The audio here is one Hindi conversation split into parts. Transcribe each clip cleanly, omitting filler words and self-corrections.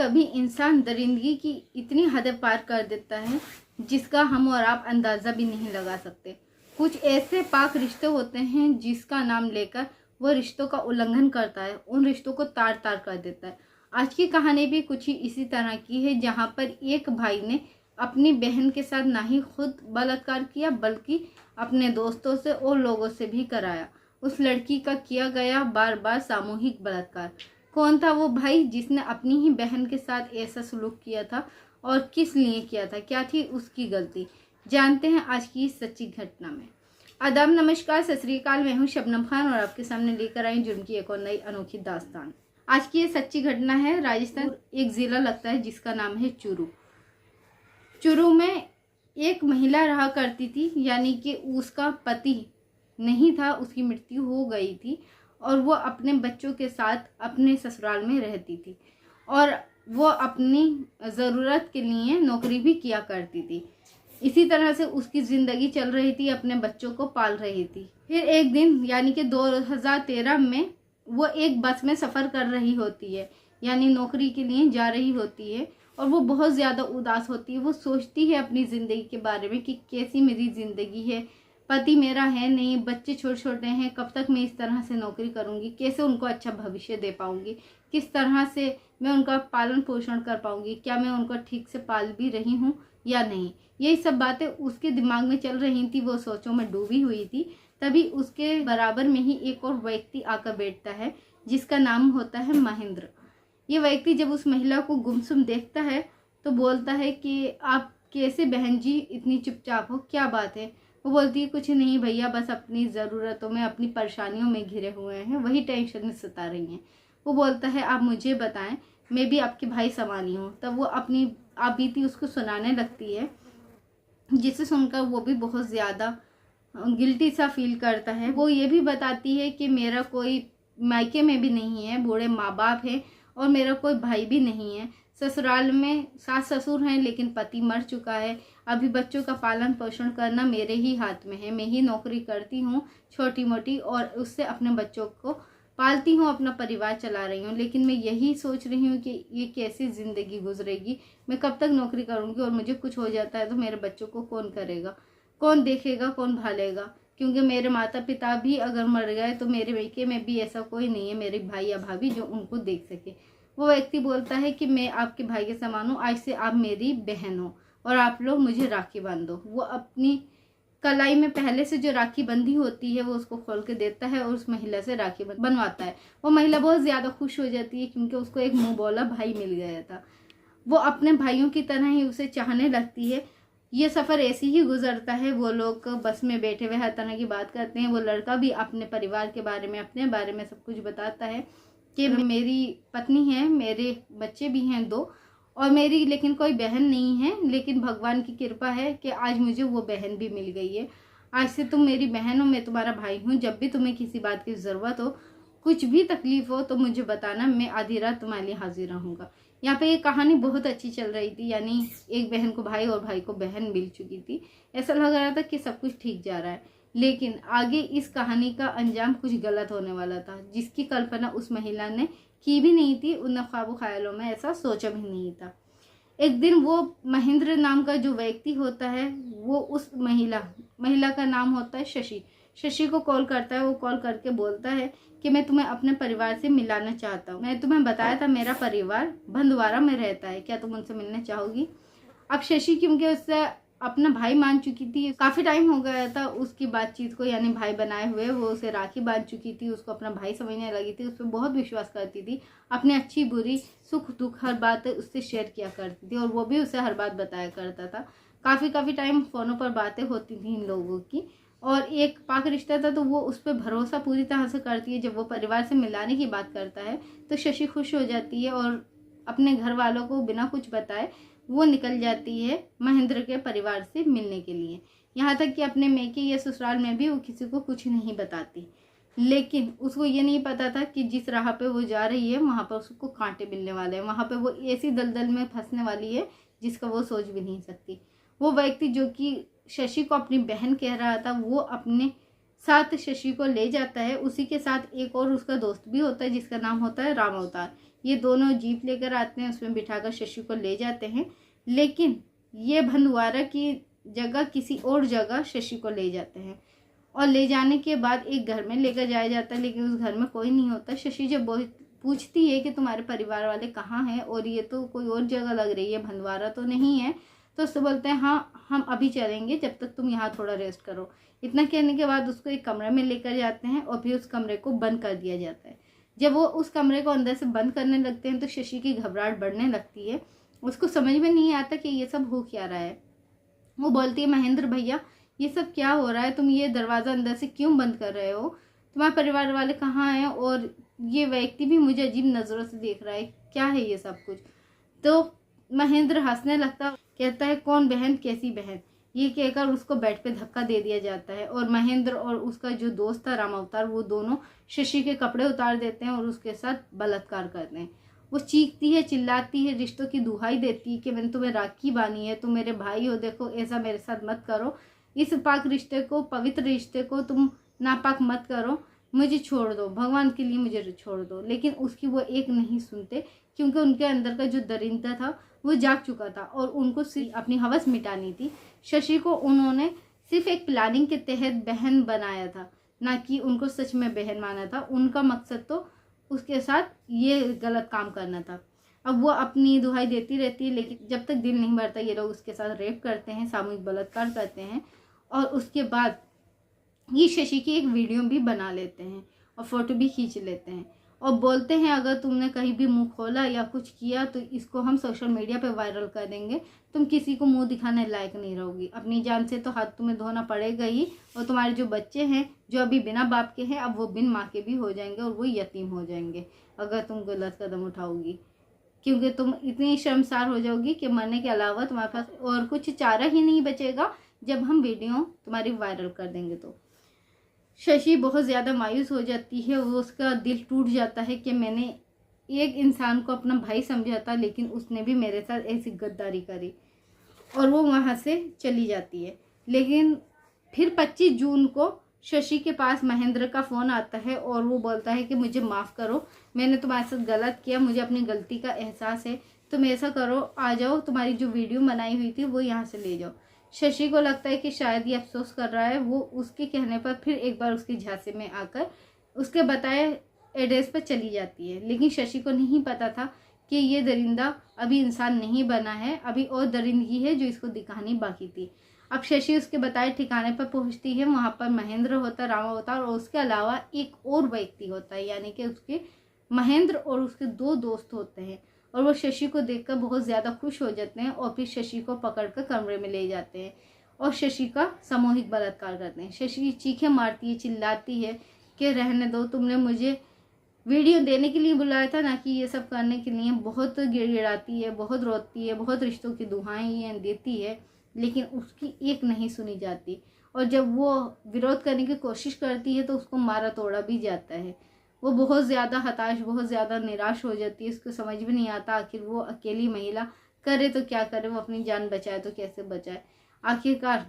कभी इंसान दरिंदगी की इतनी हदें पार कर देता है जिसका हम और आप अंदाज़ा भी नहीं लगा सकते। कुछ ऐसे पाक रिश्ते होते हैं जिसका नाम लेकर वो रिश्तों का उल्लंघन करता है, उन रिश्तों को तार तार कर देता है। आज की कहानी भी कुछ ही इसी तरह की है, जहाँ पर एक भाई ने अपनी बहन के साथ ना ही खुद बलात्कार किया बल्कि अपने दोस्तों से और लोगों से भी कराया। उस लड़की का किया गया बार बार सामूहिक बलात्कार। कौन था वो भाई जिसने अपनी ही बहन के साथ ऐसा सलूक किया था और किस लिए किया था, क्या थी उसकी गलती, जानते हैं आज की सच्ची घटना में। आदाब, नमस्कार, सत श्री अकाल। मैं हूँ शबनम खान और आपके सामने लेकर आई जुर्म की एक और नई अनोखी दास्तान। आज की ये सच्ची घटना है राजस्थान, एक ज़िला लगता है जिसका नाम है चूरू। चूरू में एक महिला रहा करती थी, यानी कि उसका पति नहीं था, उसकी मृत्यु हो गई थी और वो अपने बच्चों के साथ अपने ससुराल में रहती थी और वो अपनी ज़रूरत के लिए नौकरी भी किया करती थी। इसी तरह से उसकी ज़िंदगी चल रही थी, अपने बच्चों को पाल रही थी। फिर एक दिन यानी कि 2013 में वो एक बस में सफ़र कर रही होती है, यानी नौकरी के लिए जा रही होती है और वो बहुत ज़्यादा उदास होती है। वो सोचती है अपनी ज़िंदगी के बारे में कि कैसी मेरी ज़िंदगी है, पति मेरा है नहीं, बच्चे छोटे छोटे हैं, कब तक मैं इस तरह से नौकरी करूंगी, कैसे उनको अच्छा भविष्य दे पाऊंगी, किस तरह से मैं उनका पालन पोषण कर पाऊंगी, क्या मैं उनको ठीक से पाल भी रही हूँ या नहीं। यही सब बातें उसके दिमाग में चल रही थी, वो सोचों में डूबी हुई थी। तभी उसके बराबर में ही एक और व्यक्ति आकर बैठता है जिसका नाम होता है महेंद्र। ये व्यक्ति जब उस महिला को गुमसुम देखता है तो बोलता है कि आप कैसे बहन जी इतनी चुपचाप हो, क्या बात है। वो बोलती है कुछ नहीं भैया, बस अपनी ज़रूरतों में अपनी परेशानियों में घिरे हुए हैं, वही टेंशन सता रही हैं। वो बोलता है आप मुझे बताएं, मैं भी आपके भाई समानी हूँ। तब वो अपनी आप बीती उसको सुनाने लगती है, जिसे सुनकर वो भी बहुत ज़्यादा गिल्टी सा फील करता है। वो ये भी बताती है कि मेरा कोई मायके में भी नहीं है, बूढ़े माँ बाप है और मेरा कोई भाई भी नहीं है। ससुराल में सास ससुर हैं लेकिन पति मर चुका है। अभी बच्चों का पालन पोषण करना मेरे ही हाथ में है, मैं ही नौकरी करती हूँ छोटी मोटी और उससे अपने बच्चों को पालती हूँ, अपना परिवार चला रही हूँ। लेकिन मैं यही सोच रही हूँ कि ये कैसी ज़िंदगी गुजरेगी, मैं कब तक नौकरी करूँगी और मुझे कुछ हो जाता है तो मेरे बच्चों को कौन करेगा, कौन देखेगा, कौन भालेगा। क्योंकि मेरे माता पिता भी अगर मर गए तो मेरे मायके में भी ऐसा कोई नहीं है, मेरे भाई या भाभी जो उनको देख सके। वो व्यक्ति बोलता है कि मैं आपके भाई के समान हूँ, आज से आप मेरी बहन हो और आप लोग मुझे राखी बांधो। वो अपनी कलाई में पहले से जो राखी बंधी होती है वो उसको खोल के देता है और उस महिला से राखी बनवाता है। वो महिला बहुत ज़्यादा खुश हो जाती है क्योंकि उसको एक मुँह बोला भाई मिल गया था। वो अपने भाइयों की तरह ही उसे चाहने लगती है। ये सफ़र ऐसे ही गुजरता है। वो लोग बस में बैठे हुए हर तरह की बात करते हैं। वो लड़का भी अपने परिवार के बारे में, अपने बारे में सब कुछ बताता है कि मेरी पत्नी है, मेरे बच्चे भी हैं 2 और मेरी लेकिन कोई बहन नहीं है, लेकिन भगवान की कृपा है कि आज मुझे वो बहन भी मिल गई है। आज से तुम मेरी बहन हो, मैं तुम्हारा भाई हूँ। जब भी तुम्हें किसी बात की ज़रूरत हो, कुछ भी तकलीफ हो तो मुझे बताना, मैं आधी रात तुम्हारे लिए हाजिर रहूँगा। यहाँ पे ये कहानी बहुत अच्छी चल रही थी, यानी एक बहन को भाई और भाई को बहन मिल चुकी थी। ऐसा लग रहा था कि सब कुछ ठीक जा रहा है, लेकिन आगे इस कहानी का अंजाम कुछ गलत होने वाला था, जिसकी कल्पना उस महिला ने की भी नहीं थी, उन ख्वाबो ख्यालों में ऐसा सोचा भी नहीं था। एक दिन वो महेंद्र नाम का जो व्यक्ति होता है वो उस महिला का नाम होता है शशि को कॉल करता है। वो कॉल करके बोलता है कि मैं तुम्हें अपने परिवार से मिलाना चाहता हूँ। मैंने तुम्हें बताया था मेरा परिवार भंदवारा में रहता है, क्या तुम उनसे मिलने चाहोगी। अब शशि क्योंकि उससे अपना भाई मान चुकी थी, काफ़ी टाइम हो गया था उसकी बातचीत को, यानी भाई बनाए हुए, वो उसे राखी बांध चुकी थी, उसको अपना भाई समझने लगी थी, उस पर बहुत विश्वास करती थी, अपनी अच्छी बुरी सुख दुख हर बात उससे शेयर किया करती थी और वो भी उसे हर बात बताया करता था। काफ़ी टाइम फ़ोनों पर बातें होती थी इन लोगों की और एक पाक रिश्ता था तो वो उस पर भरोसा पूरी तरह से करती है। जब वो परिवार से मिलाने की बात करता है तो शशि खुश हो जाती है और अपने घर वालों को बिना कुछ बताए वो निकल जाती है महेंद्र के परिवार से मिलने के लिए। यहाँ तक कि अपने मेके या ससुराल में भी वो किसी को कुछ नहीं बताती, लेकिन उसको ये नहीं पता था कि जिस राह पे वो जा रही है वहाँ पर उसको कांटे मिलने वाले हैं, वहाँ पे वो ऐसी दलदल में फंसने वाली है जिसका वो सोच भी नहीं सकती। वो व्यक्ति जो कि शशि को अपनी बहन कह रहा था वो अपने साथ शशि को ले जाता है। उसी के साथ एक और उसका दोस्त भी होता है जिसका नाम होता है राम अवतार। ये दोनों जीप लेकर आते हैं, उसमें बिठाकर शशि को ले जाते हैं। लेकिन ये भंदवारा की जगह किसी और जगह शशि को ले जाते हैं और ले जाने के बाद एक घर में लेकर जाया जाता है, लेकिन उस घर में कोई नहीं होता। शशि जब पूछती है कि तुम्हारे परिवार वाले कहाँ हैं और ये तो कोई और जगह लग रही है, भंदवारा तो नहीं है, तो उससे बोलते हैं हाँ हम अभी चलेंगे, जब तक तुम यहाँ थोड़ा रेस्ट करो। इतना कहने के बाद उसको एक कमरे में लेकर जाते हैं और फिर उस कमरे को बंद कर दिया जाता है। जब वो उस कमरे को अंदर से बंद करने लगते हैं तो शशि की घबराहट बढ़ने लगती है। उसको समझ में नहीं आता कि ये सब हो क्या रहा है। वो बोलती है महेंद्र भैया ये सब क्या हो रहा है, तुम ये दरवाज़ा अंदर से क्यों बंद कर रहे हो, तुम्हारे परिवार वाले कहाँ हैं और ये व्यक्ति भी मुझे अजीब नज़रों से देख रहा है, क्या है ये सब कुछ। तो महेंद्र हंसने लगता, कहता है कौन बहन कैसी बहन, ये कहकर उसको बेड पे धक्का दे दिया जाता है। और महेंद्र और उसका जो दोस्त था राम अवतार, वो दोनों शशि के कपड़े उतार देते हैं और उसके साथ बलात्कार करते हैं। वो चीखती है, चिल्लाती है, रिश्तों की दुहाई देती है कि मैंने तुम्हें राखी बांधी है, तुम मेरे भाई हो, देखो ऐसा मेरे साथ मत करो, इस पाक रिश्ते को, पवित्र रिश्ते को तुम नापाक मत करो, मुझे छोड़ दो, भगवान के लिए मुझे छोड़ दो। लेकिन उसकी वो एक नहीं सुनते, क्योंकि उनके अंदर का जो दरिंदा था वो जाग चुका था और उनको सिर्फ अपनी हवस मिटानी थी। शशि को उन्होंने सिर्फ एक प्लानिंग के तहत बहन बनाया था, ना कि उनको सच में बहन माना था। उनका मकसद तो उसके साथ ये गलत काम करना था। अब वो अपनी दुहाई देती रहती है, लेकिन जब तक दिल नहीं भरता ये लोग उसके साथ रेप करते हैं, सामूहिक बलात्कार करते हैं। और उसके बाद ये शशि की एक वीडियो भी बना लेते हैं और फोटो भी खींच लेते हैं और बोलते हैं अगर तुमने कहीं भी मुंह खोला या कुछ किया तो इसको हम सोशल मीडिया पे वायरल कर देंगे, तुम किसी को मुंह दिखाने लायक नहीं रहोगी, अपनी जान से तो हाथ तुम्हें धोना पड़ेगा ही, और तुम्हारे जो बच्चे हैं जो अभी बिना बाप के हैं अब वो बिन माँ के भी हो जाएंगे और वो यतीम हो जाएंगे अगर तुम गलत कदम उठाओगी, क्योंकि तुम इतनी शर्मसार हो जाओगी कि मरने के अलावा तुम्हारे पास और कुछ चारा ही नहीं बचेगा जब हम वीडियो तुम्हारी वायरल कर देंगे। तो शशि बहुत ज़्यादा मायूस हो जाती है, वो उसका दिल टूट जाता है कि मैंने एक इंसान को अपना भाई समझा था लेकिन उसने भी मेरे साथ ऐसी गद्दारी करी, और वो वहाँ से चली जाती है। लेकिन फिर 25 जून को शशि के पास महेंद्र का फ़ोन आता है और वो बोलता है कि मुझे माफ़ करो, मैंने तुम्हारे साथ गलत किया, मुझे अपनी गलती का एहसास है, तुम ऐसा करो आ जाओ, तुम्हारी जो वीडियो बनाई हुई थी वो यहाँ से ले जाओ। शशि को लगता है कि शायद ये अफसोस कर रहा है। वो उसके कहने पर फिर एक बार उसके झांसे में आकर उसके बताए एड्रेस पर चली जाती है, लेकिन शशि को नहीं पता था कि ये दरिंदा अभी इंसान नहीं बना है, अभी और दरिंदगी है जो इसको दिखानी बाकी थी। अब शशि उसके बताए ठिकाने पर पहुंचती है, वहाँ पर महेंद्र होता है, राम अवतार और उसके अलावा एक और व्यक्ति होता है, यानी कि उसके महेंद्र और उसके 2 दोस्त होते हैं। और वो शशि को देखकर बहुत ज़्यादा खुश हो जाते हैं और फिर शशि को पकड़कर कमरे में ले जाते हैं और शशि का सामूहिक बलात्कार करते हैं। शशि चीखें मारती है, चिल्लाती है कि रहने दो, तुमने मुझे वीडियो देने के लिए बुलाया था, ना कि ये सब करने के लिए। बहुत गिड़गिड़ाती है, बहुत रोती है, बहुत रिश्तों की दुहाई देती है, लेकिन उसकी एक नहीं सुनी जाती। और जब वो विरोध करने की कोशिश करती है तो उसको मारा तोड़ा भी जाता है। वो बहुत ज़्यादा हताश, बहुत ज़्यादा निराश हो जाती है। उसको समझ में नहीं आता आखिर वो अकेली महिला करे तो क्या करे, वो अपनी जान बचाए तो कैसे बचाए। आखिरकार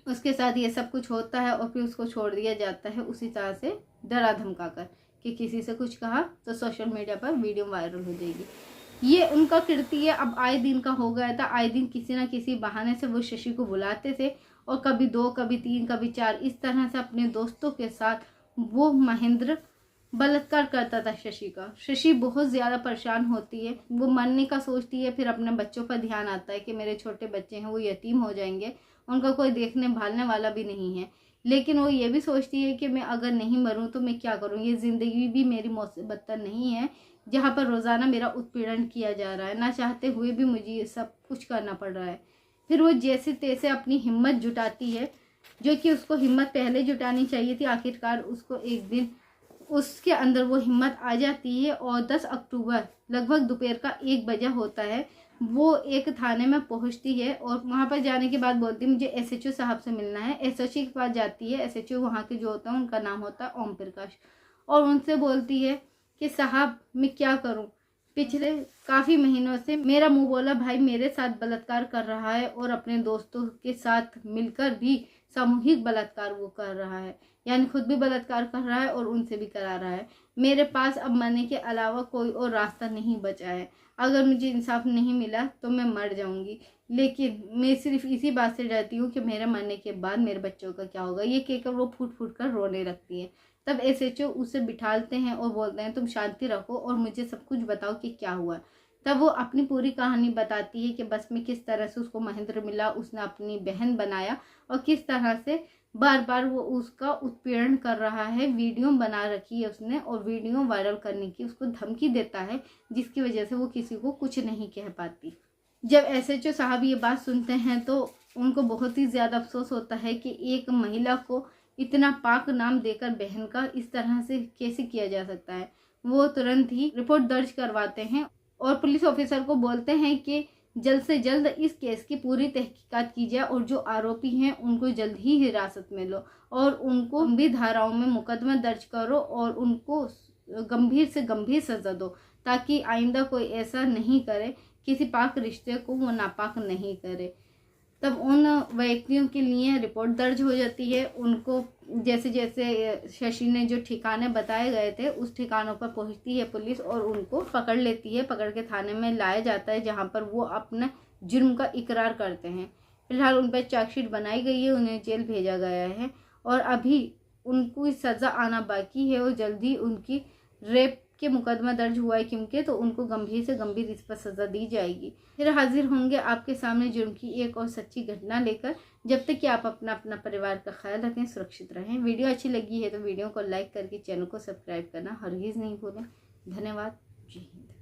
उसके साथ ये सब कुछ होता है और फिर उसको छोड़ दिया जाता है उसी तरह से डरा धमका कर कि किसी से कुछ कहा तो सोशल मीडिया पर वीडियो वायरल हो जाएगी। ये उनका कृत्य अब आए दिन का हो गया था। आए दिन किसी ना किसी बहाने से वो शशि को बुलाते थे और कभी 2, कभी 3, कभी 4 इस तरह से अपने दोस्तों के साथ वो महेंद्र बलात्कार करता था शशि का। शशि बहुत ज़्यादा परेशान होती है, वो मरने का सोचती है, फिर अपने बच्चों पर ध्यान आता है कि मेरे छोटे बच्चे हैं वो यतीम हो जाएंगे, उनका कोई देखने भालने वाला भी नहीं है। लेकिन वो ये भी सोचती है कि मैं अगर नहीं मरूं तो मैं क्या करूं, ये ज़िंदगी भी मेरी मुसीबत नहीं है जहाँ पर रोज़ाना मेरा उत्पीड़न किया जा रहा है, ना चाहते हुए भी मुझे ये सब कुछ करना पड़ रहा है। फिर वो जैसे तैसे अपनी हिम्मत जुटाती है, जो कि उसको हिम्मत पहले जुटानी चाहिए थी। आखिरकार उसको एक दिन उसके अंदर वो हिम्मत आ जाती है और 10 अक्टूबर लगभग दोपहर का 1 बजा होता है, वो एक थाने में पहुंचती है और वहां पर जाने के बाद बोलती है मुझे एसएचओ साहब से मिलना है। एसएचओ के पास जाती है। एसएचओ वहां के जो होता है उनका नाम होता है ओम प्रकाश, और उनसे बोलती है कि साहब मैं क्या करूं, पिछले काफ़ी महीनों से मेरा मुंह बोला भाई मेरे साथ बलात्कार कर रहा है और अपने दोस्तों के साथ मिलकर भी सामूहिक बलात्कार वो कर रहा है, यानी खुद भी बलात्कार कर रहा है और उनसे भी करा रहा है। मेरे पास अब मरने के अलावा कोई और रास्ता नहीं बचा है। अगर मुझे इंसाफ नहीं मिला तो मैं मर जाऊंगी, लेकिन मैं सिर्फ इसी बात से डरती हूँ कि मेरे मरने के बाद मेरे बच्चों का क्या होगा। ये कहकर वो फूट फूट कर रोने लगती है। तब एसएचओ उसे बिठाते हैं और बोलते हैं तुम शांति रखो और मुझे सब कुछ बताओ कि क्या हुआ। तब वो अपनी पूरी कहानी बताती है कि बस में किस तरह से उसको महेंद्र मिला, उसने अपनी बहन बनाया और किस तरह से बार बार वो उसका उत्पीड़न कर रहा है। वीडियो बना रखी है उसने और वीडियो वायरल करने की उसको धमकी देता है, जिसकी वजह से वो किसी को कुछ नहीं कह पाती। जब एसएचओ साहब ये बात सुनते हैं तो उनको बहुत ही ज़्यादा अफसोस होता है कि एक महिला को इतना पाक नाम देकर बहन का इस तरह से कैसे किया जा सकता है। वो तुरंत ही रिपोर्ट दर्ज करवाते हैं और पुलिस ऑफिसर को बोलते हैं कि जल्द से जल्द इस केस की पूरी तहकीकात की जाए और जो आरोपी हैं उनको जल्द ही हिरासत में लो और उनको भी धाराओं में मुकदमा दर्ज करो और उनको गंभीर से गंभीर सजा दो, ताकि आइंदा कोई ऐसा नहीं करे, किसी पाक रिश्ते को वो नापाक नहीं करे। तब उन व्यक्तियों के लिए रिपोर्ट दर्ज हो जाती है। उनको जैसे जैसे शशि ने जो ठिकाने बताए गए थे उस ठिकानों पर पहुंचती है पुलिस और उनको पकड़ लेती है। पकड़ के थाने में लाया जाता है, जहां पर वो अपने जुर्म का इकरार करते हैं। फिलहाल उन पर चार्जशीट बनाई गई है, उन्हें जेल भेजा गया है और अभी उनको सज़ा आना बाकी है और जल्दी उनकी रेप के मुकदमा दर्ज हुआ है क्योंकि, तो उनको गंभीर से गंभीर इस पर सज़ा दी जाएगी। फिर हाजिर होंगे आपके सामने जुर्म की एक और सच्ची घटना लेकर। जब तक कि आप अपना अपना परिवार का ख्याल रखें, सुरक्षित रहें। वीडियो अच्छी लगी है तो वीडियो को लाइक करके चैनल को सब्सक्राइब करना हरगिज़ नहीं भूलें। धन्यवाद। जय हिंद।